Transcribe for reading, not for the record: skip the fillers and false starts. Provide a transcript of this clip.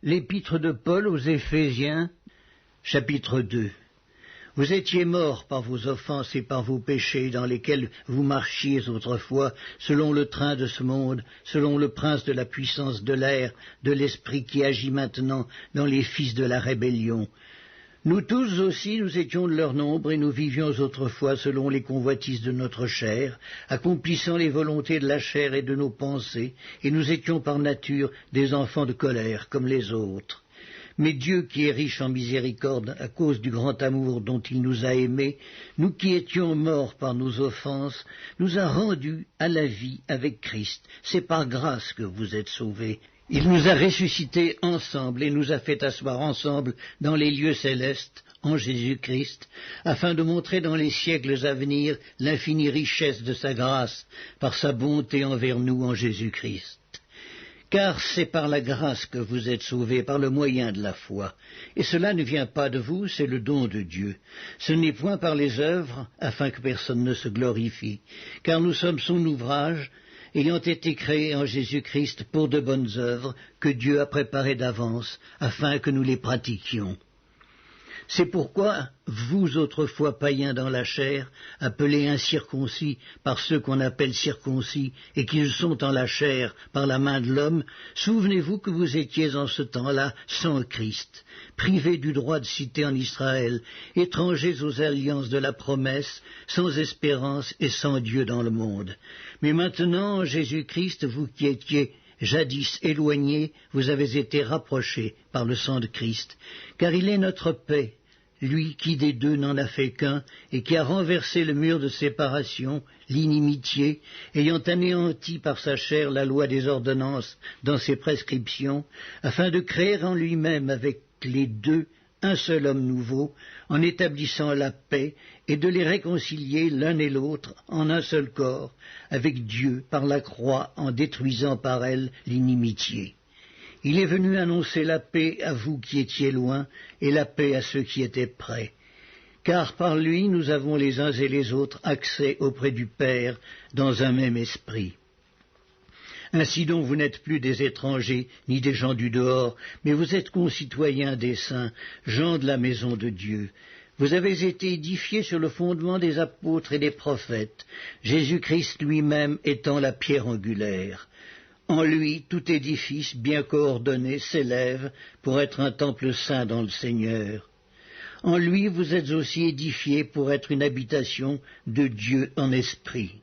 L'épître de Paul aux Éphésiens, chapitre 2. Vous étiez morts par vos offenses et par vos péchés dans lesquels vous marchiez autrefois, selon le train de ce monde, selon le prince de la puissance de l'air, de l'esprit qui agit maintenant dans les fils de la rébellion. Nous tous aussi, nous étions de leur nombre et nous vivions autrefois selon les convoitises de notre chair, accomplissant les volontés de la chair et de nos pensées, et nous étions par nature des enfants de colère comme les autres. Mais Dieu, qui est riche en miséricorde à cause du grand amour dont il nous a aimés, nous qui étions morts par nos offenses, nous a rendus à la vie avec Christ. C'est par grâce que vous êtes sauvés. Il nous a ressuscités ensemble et nous a fait asseoir ensemble dans les lieux célestes, en Jésus-Christ, afin de montrer dans les siècles à venir l'infinie richesse de sa grâce, par sa bonté envers nous en Jésus-Christ. Car c'est par la grâce que vous êtes sauvés, par le moyen de la foi. Et cela ne vient pas de vous, c'est le don de Dieu. Ce n'est point par les œuvres, afin que personne ne se glorifie. Car nous sommes son ouvrage, ayant été créés en Jésus-Christ pour de bonnes œuvres, que Dieu a préparées d'avance, afin que nous les pratiquions. C'est pourquoi, vous autrefois païens dans la chair, appelés incirconcis par ceux qu'on appelle circoncis, et qui sont en la chair par la main de l'homme, souvenez-vous que vous étiez en ce temps-là sans Christ, privés du droit de cité en Israël, étrangers aux alliances de la promesse, sans espérance et sans Dieu dans le monde. Mais maintenant, en Jésus-Christ, vous qui étiez jadis éloignés, vous avez été rapprochés par le sang de Christ, car il est notre paix, lui qui des deux n'en a fait qu'un, et qui a renversé le mur de séparation, l'inimitié, ayant anéanti par sa chair la loi des ordonnances dans ses prescriptions, afin de créer en lui-même avec les deux un seul homme nouveau, en établissant la paix, et de les réconcilier l'un et l'autre en un seul corps, avec Dieu par la croix, en détruisant par elle l'inimitié. Il est venu annoncer la paix à vous qui étiez loin, et la paix à ceux qui étaient près. Car par lui nous avons les uns et les autres accès auprès du Père dans un même esprit. Ainsi donc vous n'êtes plus des étrangers, ni des gens du dehors, mais vous êtes concitoyens des saints, gens de la maison de Dieu. Vous avez été édifiés sur le fondement des apôtres et des prophètes, Jésus-Christ lui-même étant la pierre angulaire. En lui, tout édifice bien coordonné s'élève pour être un temple saint dans le Seigneur. En lui, vous êtes aussi édifiés pour être une habitation de Dieu en esprit.